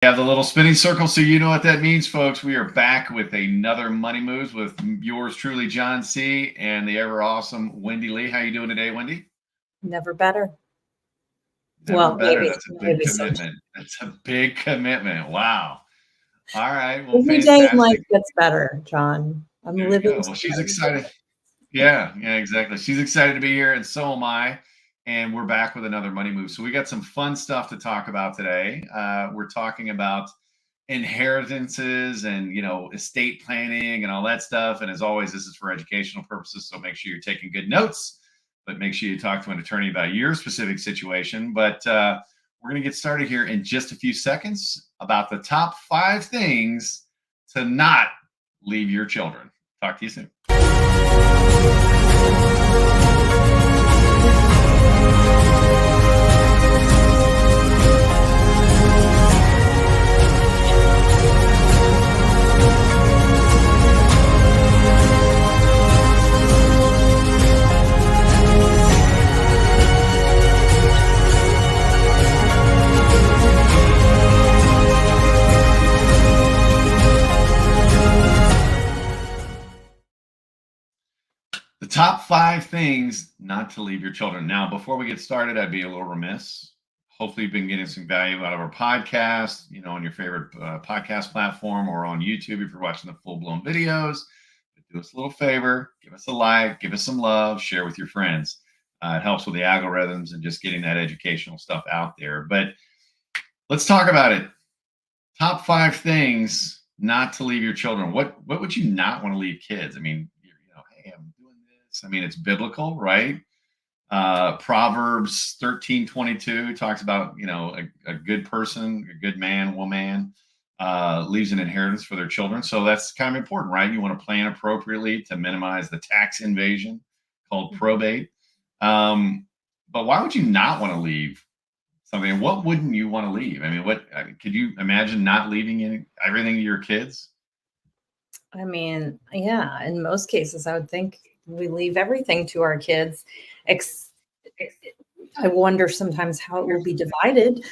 Have the little spinning circle, so you know what that means, folks. We are back with another Money Moves with yours truly, John C., and the ever awesome Wendy Lee. How you doing today, Wendy? Never better. Never better. Maybe That's a big maybe some commitment. That's a big commitment. Wow. All right. Well, every day in life fantastic. gets better, John. I'm There you living go. to Well, she's every day. excited. Yeah, exactly. She's excited to be here, and so am I. And we're back with another Money Move. So we got some fun stuff to talk about today. We're talking about inheritances and estate planning and all that stuff. And as always, this is for educational purposes. So make sure you're taking good notes, but make sure you talk to an attorney about your specific situation. But we're going to get started here in just a few seconds about the top 5 things to not leave your children. Talk to you soon. The top 5 things not to leave your children. Now, before we get started, I'd be a little remiss. Hopefully, you've been getting some value out of our podcast, on your favorite podcast platform or on YouTube if you're watching the full blown videos. But do us a little favor, give us a like, give us some love, share with your friends. It helps with the algorithms and just getting that educational stuff out there. But let's talk about it. Top 5 things not to leave your children. What would you not want to leave kids? I mean, hey, I'm doing this. I mean, it's biblical, right? Proverbs 13:22 talks about, a good person, a good man, woman, leaves an inheritance for their children. So that's kind of important, right? You want to plan appropriately to minimize the tax invasion called probate. But why would you not want to leave something? What wouldn't you want to leave? I mean, could you imagine not leaving everything to your kids? I mean, yeah, in most cases, I would think we leave everything to our kids. Ex- I wonder sometimes how it will be divided.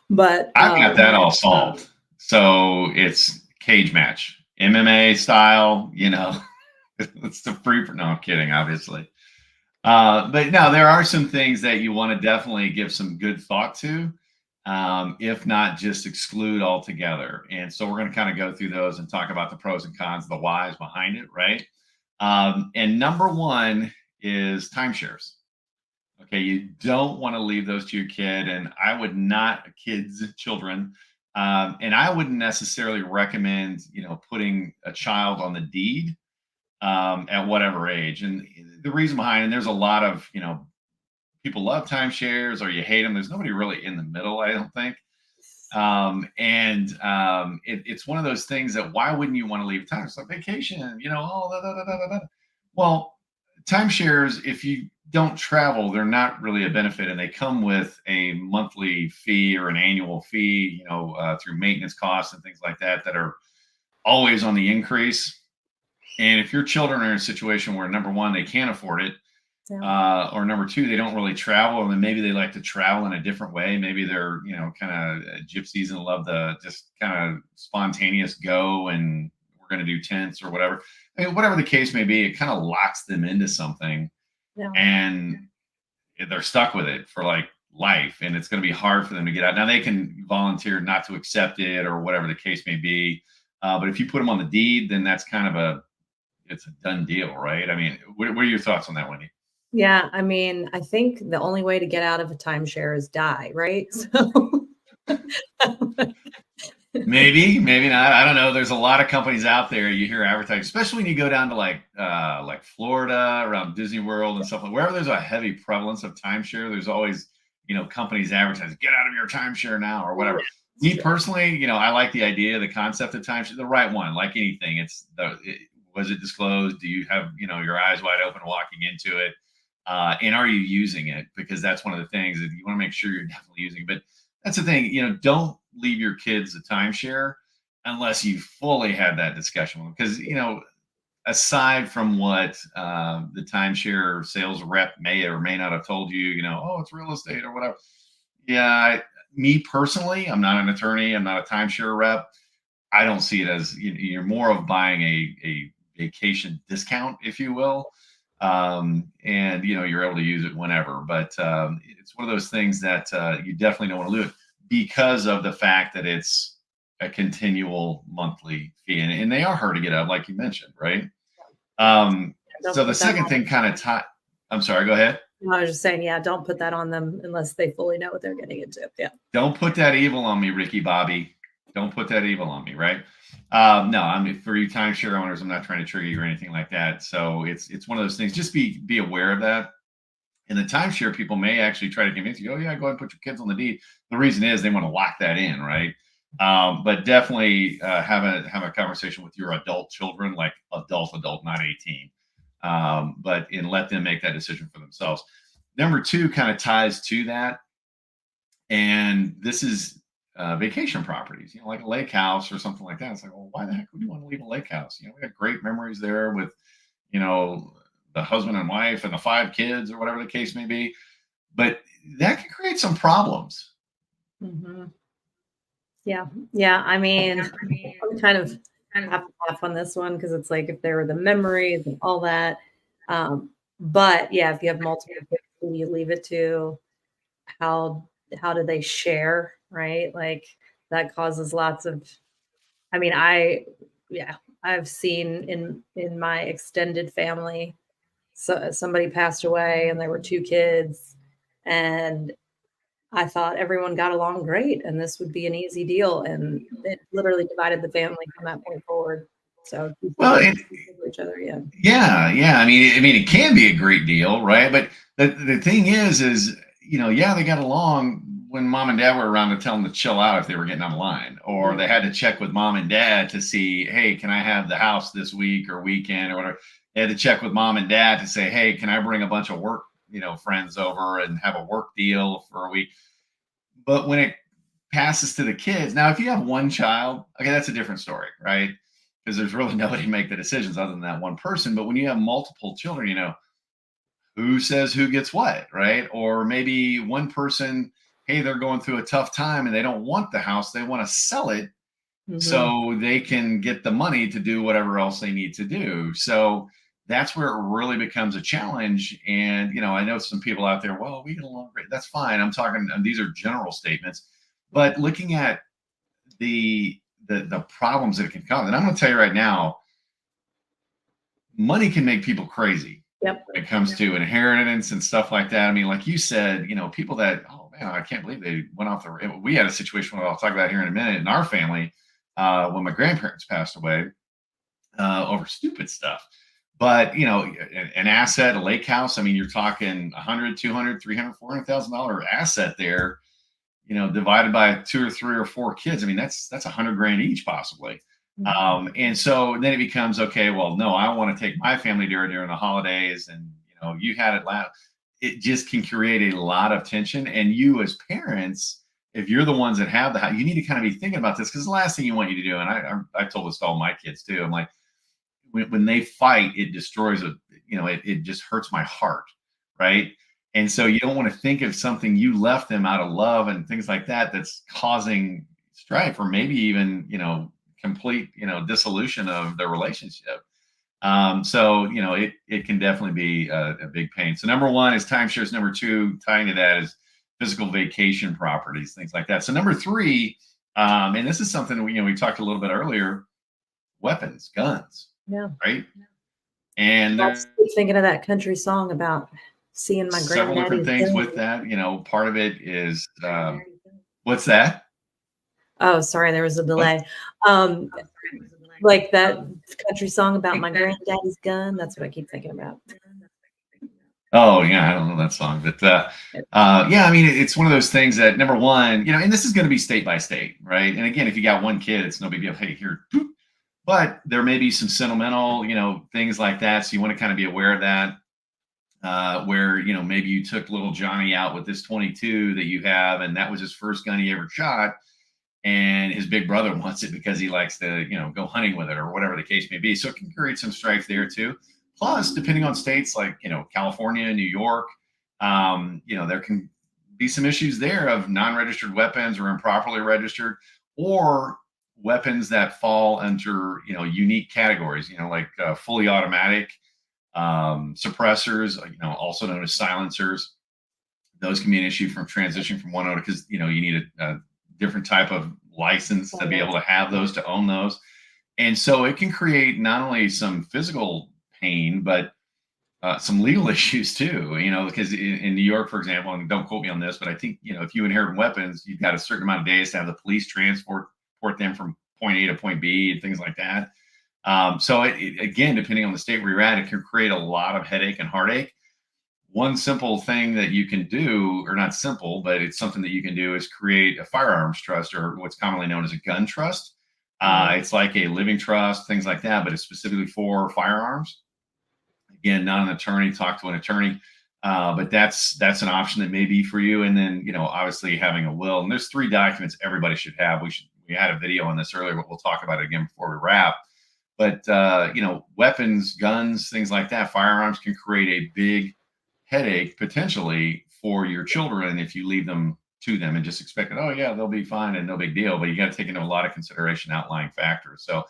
But I've got that all solved. So it's cage match, MMA style, it's the free for, no, I'm kidding, obviously. But no, there are some things that you want to definitely give some good thought to, if not just exclude altogether. And so we're going to kind of go through those and talk about the pros and cons, the whys behind it, right? And number one is timeshares. Okay, you don't want to leave those to your kid, and I would not children, and I wouldn't necessarily recommend putting a child on the deed at whatever age. And the reason behind, and there's a lot of people love timeshares or you hate them. There's nobody really in the middle, I don't think. It's one of those things that why wouldn't you want to leave time? It's like vacation, oh, da, da, da, da, da. Well, timeshares, if you don't travel, they're not really a benefit, and they come with a monthly fee or an annual fee, through maintenance costs and things like that are always on the increase. And if your children are in a situation where number one, they can't afford it, or number two, they don't really travel, and then maybe they like to travel in a different way. Maybe they're, kind of gypsies and love the just kind of spontaneous go, and we're going to do tents or whatever. I mean, whatever the case may be, it kind of locks them into something, and they're stuck with it for like life, and it's going to be hard for them to get out. Now they can volunteer not to accept it or whatever the case may be, but if you put them on the deed, then that's kind of it's a done deal, right? I mean, what are your thoughts on that, Wendy? Yeah, I mean, I think the only way to get out of a timeshare is die, right? So maybe not. I don't know. There's a lot of companies out there you hear advertising, especially when you go down to like Florida, around Disney World and stuff. Wherever there's a heavy prevalence of timeshare, there's always companies advertising, get out of your timeshare now or whatever. Me personally, I like the idea, the concept of timeshare, the right one. Like anything, was it disclosed? Do you have your eyes wide open walking into it? And are you using it? Because that's one of the things that you want to make sure you're definitely using. But that's the thing, don't leave your kids a timeshare unless you fully had that discussion with them. Because, aside from what the timeshare sales rep may or may not have told you, oh, it's real estate or whatever. Yeah, me personally, I'm not an attorney, I'm not a timeshare rep. I don't see it as you're more of buying a vacation discount, if you will. And you're able to use it whenever. But it's one of those things that you definitely don't want to lose because of the fact that it's a continual monthly fee, and they are hard to get up, like you mentioned, right? Don't So the put that second on. thing kind of I'm sorry, go ahead. I was just saying, yeah, don't put that on them unless they fully know what they're getting into. Yeah. Don't put that evil on me, Ricky Bobby. Don't put that evil on me, right? No, I mean for you timeshare owners, I'm not trying to trigger you or anything like that. So it's one of those things. Just be aware of that. And the timeshare people may actually try to convince you, oh yeah, go ahead and put your kids on the deed. The reason is they want to lock that in, right? But definitely have a conversation with your adult children, like adult, not 18. But and let them make that decision for themselves. Number two kind of ties to that, and this is vacation properties, like a lake house or something like that. It's like, well, why the heck would you want to leave a lake house? We had great memories there with, you know, the husband and wife and the 5 kids or whatever the case may be. But that can create some problems. Mm-hmm. Yeah. Yeah. I mean, I'm kind of half on this one because it's like if there were the memories and all that. But yeah, if you have multiple kids, who do you leave it to? How how do they share, right? Like that causes lots of I mean, yeah, I've seen in my extended family, so somebody passed away and there were 2 kids, and I thought everyone got along great and this would be an easy deal, and it literally divided the family from that point forward. So Well, each other, yeah. yeah. I mean, it can be a great deal, right? But the thing is, yeah, they got along when mom and dad were around to tell them to chill out if they were getting out of line, or they had to check with mom and dad to see, hey, can I have the house this week or weekend or whatever. They had to check with mom and dad to say, hey, can I bring a bunch of work, friends over and have a work deal for a week? But when it passes to the kids, now if you have one child, okay, that's a different story, right? Because there's really nobody to make the decisions other than that one person. But when you have multiple children, who says who gets what, right? Or maybe one person, hey, they're going through a tough time and they don't want the house, they want to sell it Mhm. so they can get the money to do whatever else they need to do. So that's where it really becomes a challenge. And I know some people out there, well, we get along great. That's fine. I'm talking, and these are general statements, but looking at the problems that it can cause. And I'm going to tell you right now, money can make people crazy Yep. when it comes to inheritance and stuff like that. I mean, like you said, people that, oh man, I can't believe they went off the. We had a situation I'll talk about here in a minute in our family when my grandparents passed away over stupid stuff. But an asset, a lake house. I mean, you're talking 100, 200, 300, $400,000 asset there. Divided by 2 or 3 or 4 kids. I mean, that's 100 grand each possibly. And so then it becomes okay. Well, no, I want to take my family during the holidays, and you had it last. It just can create a lot of tension. And you, as parents, if you're the ones that have the house, you need to kind of be thinking about this because the last thing you want you to do. And I told this to all my kids too. I'm like, when they fight, it destroys it just hurts my heart, right? And so you don't want to think of something you left them out of love and things like that that's causing strife or maybe even complete dissolution of their relationship. So it can definitely be a big pain. So number one is timeshares. Number two, tying to that, is physical vacation properties, things like that. So number three, and this is something we talked a little bit earlier, weapons, guns, Yeah. right? And I was there's thinking of that country song about seeing my several different granddaddy's things gun. with that. Part of it is what's that? Oh, sorry, there was a What? delay. Um, like that country song about my granddaddy's gun. That's what I keep thinking about. Oh yeah, I don't know that song, but yeah, I mean, it's one of those things that number one, and this is going to be state by state, right? And again, if you got one kid, it's no big deal. Hey, here, boop. But there may be some sentimental, things like that. So you want to kind of be aware of that. Where maybe you took little Johnny out with this 22 that you have, and that was his first gun he ever shot, and his big brother wants it because he likes to go hunting with it or whatever the case may be. So it can create some strife there too. Plus, depending on states like California, New York, there can be some issues there of non-registered weapons or improperly registered, or weapons that fall under unique categories. Like fully automatic suppressors, also known as silencers. Those can be an issue from transition from one owner because you need a different type of license to be able to have those, to own those. And so it can create not only some physical pain, but some legal issues too, because in New York, for example, and don't quote me on this, but I think, if you inherit weapons, you've got a certain amount of days to have the police transport them from point A to point B and things like that. So again, depending on the state where you're at, it can create a lot of headache and heartache. One simple thing that you can do, or not simple, but it's something that you can do, is create a firearms trust, or what's commonly known as a gun trust. It's like a living trust, things like that, but it's specifically for firearms. Again, not an attorney, talk to an attorney. But that's an option that may be for you. And then, obviously having a will. And there's 3 documents everybody should have. We had a video on this earlier, but we'll talk about it again before we wrap. But weapons, guns, things like that, firearms can create a big headache potentially for your children if you leave them to them and just expect that, oh yeah, they'll be fine and no big deal. But you got to take into a lot of consideration outlying factors. So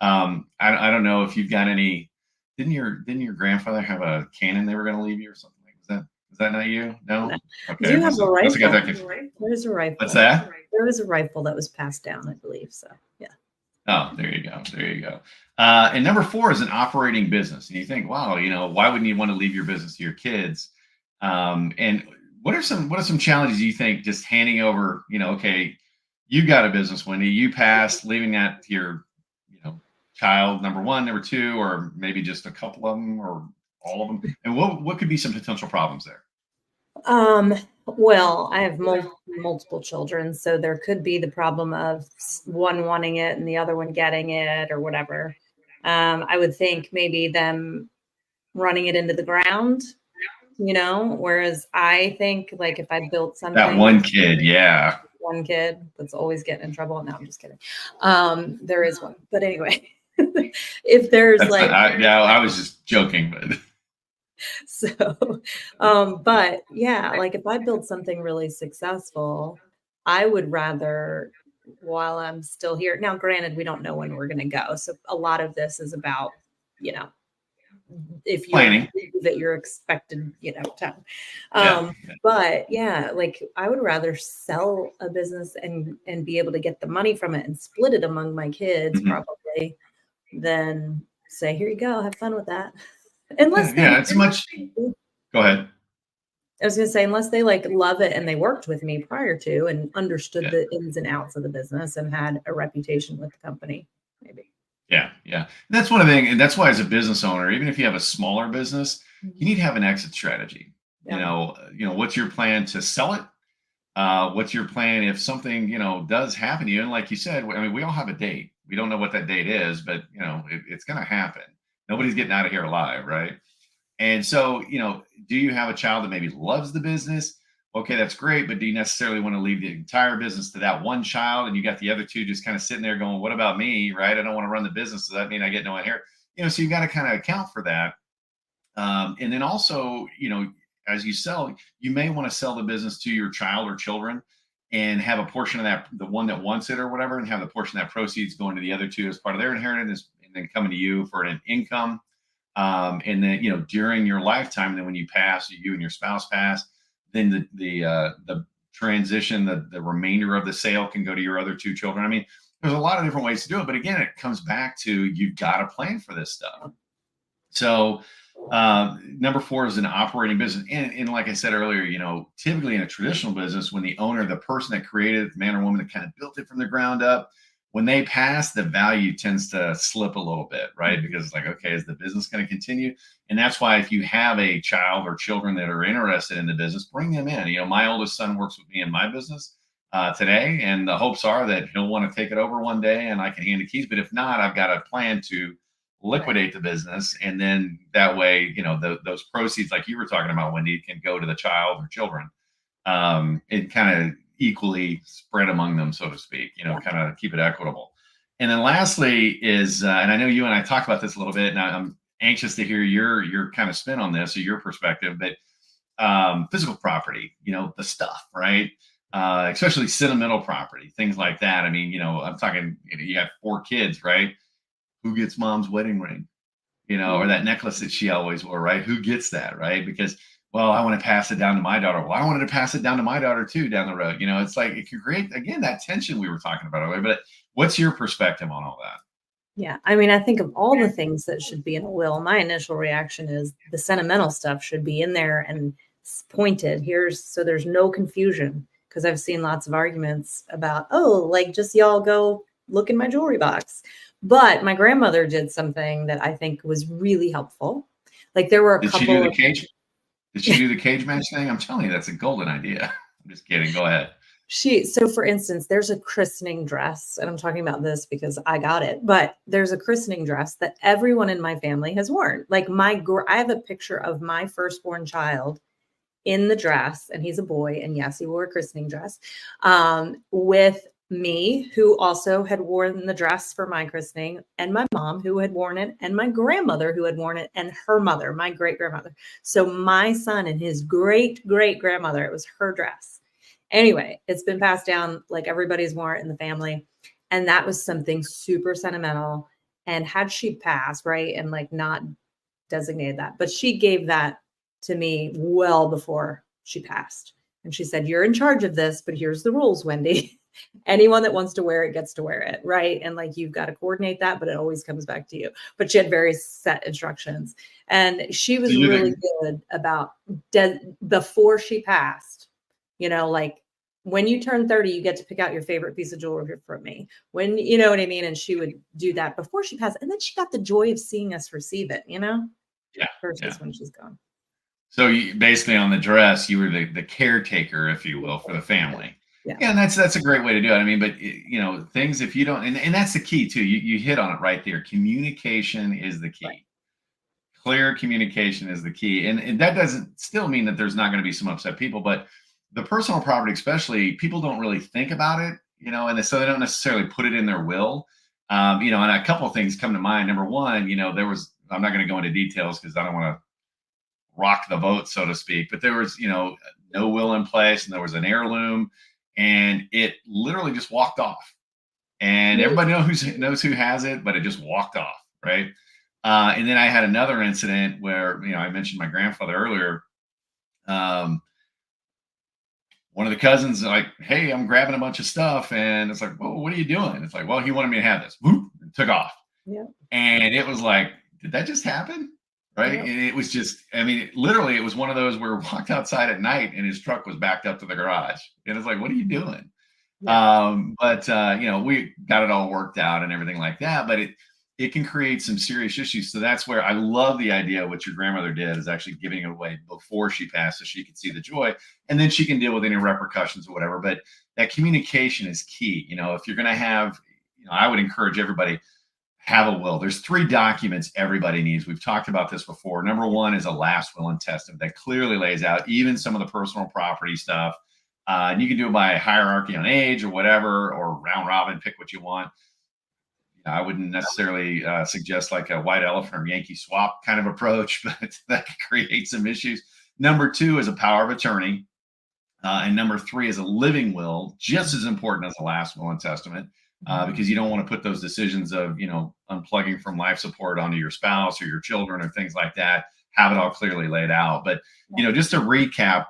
I don't know if you've got any. Didn't your grandfather have a cannon they were going to leave you or something? Was that not you? No. Okay. Do you have a rifle? There's a rifle. What's that? There was a rifle that was passed down, I believe. So yeah. Oh, there you go. There you go. And number 4 is an operating business. And you think, wow, why wouldn't you want to leave your business to your kids? And what are some challenges you think just handing over, okay, you got a business, Wendy, you passed, leaving that to your, child, number 1, number 2, or maybe just a couple of them or all of them. And what could be some potential problems there? Well, I have multiple children, so there could be the problem of one wanting it and the other one getting it or whatever. I would think maybe them running it into the ground, whereas I think like if I built something. That one kid, yeah. One kid that's always getting in trouble. No, I'm just kidding. There is one, but anyway, if there's I was just joking, but. So, but yeah, like if I build something really successful, I would rather, while I'm still here. Now, granted, we don't know when we're going to go. So a lot of this is about, if you that you're expected, time. But yeah, like I would rather sell a business and be able to get the money from it and split it among my kids probably than say, here you go, have fun with that. Unless it's much. Go ahead. I was going to say, unless they like love it and they worked with me prior to and understood the ins and outs of the business and had a reputation with the company, maybe. Yeah. That's one of the things, and that's why as a business owner, even if you have a smaller business, you need to have an exit strategy. Yeah. What's your plan to sell it? What's your plan if something, does happen to you? And like you said, I mean, we all have a date. We don't know what that date is, but it's going to happen. Nobody's getting out of here alive, right? And so, do you have a child that maybe loves the business? Okay, that's great, but do you necessarily want to leave the entire business to that one child, and you got the other 2 just kind of sitting there going, "What about me?" Right? I don't want to run the business. Does that mean I get no inheritance? So you got to kind of account for that. And then also, as you sell, you may want to sell the business to your child or children, and have a portion of that, the one that wants it or whatever, and have the portion of that proceeds going to the other 2 as part of their inheritance, and then coming to you for an income. And then, during your lifetime, and then when you pass, you and your spouse pass, then the transition, the remainder of the sale can go to your other 2 children. I mean, there's a lot of different ways to do it, but again, it comes back to, you've got to plan for this stuff. So number 4 is an operating business. And like I said earlier, typically in a traditional business, when the owner, the person that created it, the man or woman that kind of built it from the ground up, when they pass, the value tends to slip a little bit, right? Because it's like, okay, is the business going to continue? And that's why if you have a child or children that are interested in the business, bring them in. My oldest son works with me in my business today, and the hopes are that he'll want to take it over one day and I can hand the keys. But if not, I've got a plan to liquidate the business. And then that way, those proceeds, like you were talking about, Wendy, can go to the child or children. It kind of equally spread among them, so to speak, kind of keep it equitable. And then lastly is, and I know you and I talked about this a little bit, and I'm anxious to hear your kind of spin on this or your perspective, but physical property, the stuff, right? Especially sentimental property, things like that. I mean, I'm talking, you have 4 kids, right? Who gets mom's wedding ring? Or Mm. that necklace that she always wore, right? Who gets that, right? Because, well, I want to pass it down to my daughter. Well, I wanted to pass it down to my daughter too down the road. It's like it can create again that tension we were talking about earlier. But what's your perspective on all that? Yeah, I mean, I think of all the things that should be in a will, my initial reaction is the sentimental stuff should be in there and pointed. Here's so there's no confusion because I've seen lots of arguments about, oh, like just y'all go look in my jewelry box. But my grandmother did something that I think was really helpful. Like there were a Did she do couple the of cage? Did she do the cage match thing? I'm telling you, that's a golden idea. I'm just kidding. Go ahead. so for instance, there's a christening dress, and I'm talking about this because I got it, but there's a christening dress that everyone in my family has worn. Like I have a picture of my firstborn child in the dress, and he's a boy, and yes, he wore a christening dress, with me, who also had worn the dress for my christening, and my mom, who had worn it, and my grandmother, who had worn it, and her mother, my great grandmother. So my son and his great great grandmother, it was her dress. Anyway, it's been passed down, like everybody's worn it in the family. And that was something super sentimental. And had she passed, right, and like not designated that, but she gave that to me well before she passed. And she said, "You're in charge of this, but here's the rules, Wendy. Anyone that wants to wear it gets to wear it." Right. And like you've got to coordinate that, but it always comes back to you. But she had very set instructions. And she So was you really think good about before she passed, like when you turn 30, you get to pick out your favorite piece of jewelry from me. When you know what I mean? And she would do that before she passed. And then she got the joy of seeing us receive it, yeah, yeah. versus when she's gone. So you basically on the dress, you were the caretaker, if you will, for the Yeah. family. Yeah. Yeah, and that's a great way to do it. I mean, but things if you don't, and that's the key too. You hit on it right there. Communication is the Right. key. Clear communication is the key, and that doesn't still mean that there's not going to be some upset people, but the personal property, especially, people don't really think about it, and so they don't necessarily put it in their will. And a couple of things come to mind. Number one, there was I'm not going to go into details because I don't want to rock the boat, so to speak. But there was, no will in place, and there was an heirloom, and it literally just walked off. And everybody knows who has it, but it just walked off, right? And then I had another incident where, I mentioned my grandfather earlier. Um, one of the cousins like, "Hey, I'm grabbing a bunch of stuff," and it's like, "Well, what are you doing?" It's like, "Well, he wanted me to have this." Whoop, and took off. Yeah. And it was like, did that just happen? Right. Yeah. And it was just, I mean, literally, it was one of those where we walked outside at night and his truck was backed up to the garage. And it's like, what are you doing? Yeah. But we got it all worked out and everything like that. But it can create some serious issues. So that's where I love the idea of what your grandmother did is actually giving it away before she passed so she could see the joy. And then she can deal with any repercussions or whatever. But that communication is key. If you're going to have, I would encourage everybody have a will. There's 3 documents everybody needs. We've talked about this before. Number one is a last will and testament that clearly lays out even some of the personal property stuff. And you can do it by hierarchy on age or whatever, or round robin, pick what you want. I wouldn't necessarily suggest like a white elephant or Yankee swap kind of approach, but that could create some issues. Number 2 is a power of attorney. And number 3 is a living will, just as important as a last will and testament, because you don't want to put those decisions of, unplugging from life support onto your spouse or your children or things like that. Have it all clearly laid out. But, just to recap,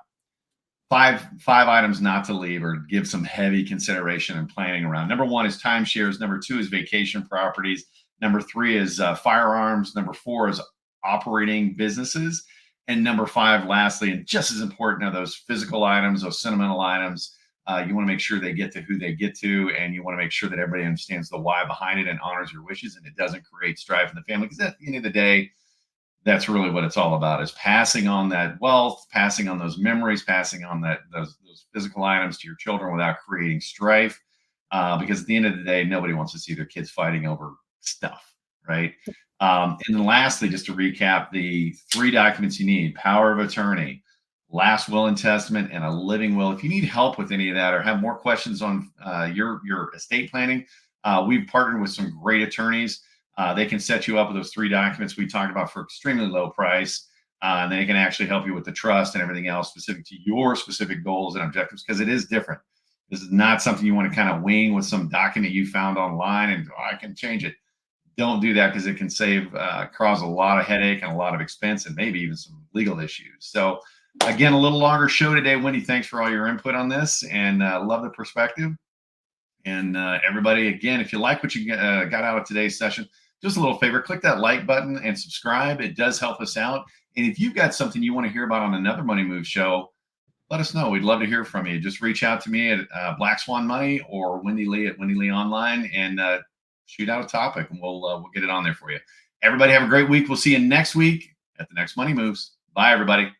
five items not to leave or give some heavy consideration and planning around. Number 1 is timeshares. Number 2 is vacation properties. Number 3 is firearms. Number 4 is operating businesses. And number 5, lastly, and just as important, are those physical items, those sentimental items. You want to make sure they get to who they get to, and you want to make sure that everybody understands the why behind it and honors your wishes, and it doesn't create strife in the family. Because at the end of the day, that's really what it's all about: is passing on that wealth, passing on those memories, passing on those physical items to your children without creating strife. Because at the end of the day, nobody wants to see their kids fighting over stuff, right? And then lastly, just to recap, the 3 documents you need: power of attorney, last will and testament, and a living will. If you need help with any of that or have more questions on your estate planning, we've partnered with some great attorneys. They can set you up with those 3 documents we talked about for extremely low price. And then it can actually help you with the trust and everything else specific to your specific goals and objectives, because it is different. This is not something you want to kind of wing with some document you found online and I can change it. Don't do that, because it can cause a lot of headache and a lot of expense and maybe even some legal issues. So again, a little longer show today, Wendy. Thanks for all your input on this, and love the perspective. And everybody, again, if you like what you got out of today's session, just a little favor, click that like button and subscribe. It does help us out. And if you've got something you want to hear about on another Money Move show, let us know. We'd love to hear from you. Just reach out to me at Black Swan Money or Wendy Lee at Wendy Lee Online, and shoot out a topic, and we'll get it on there for you. Everybody have a great week. We'll see you next week at the next Money Moves. Bye, everybody.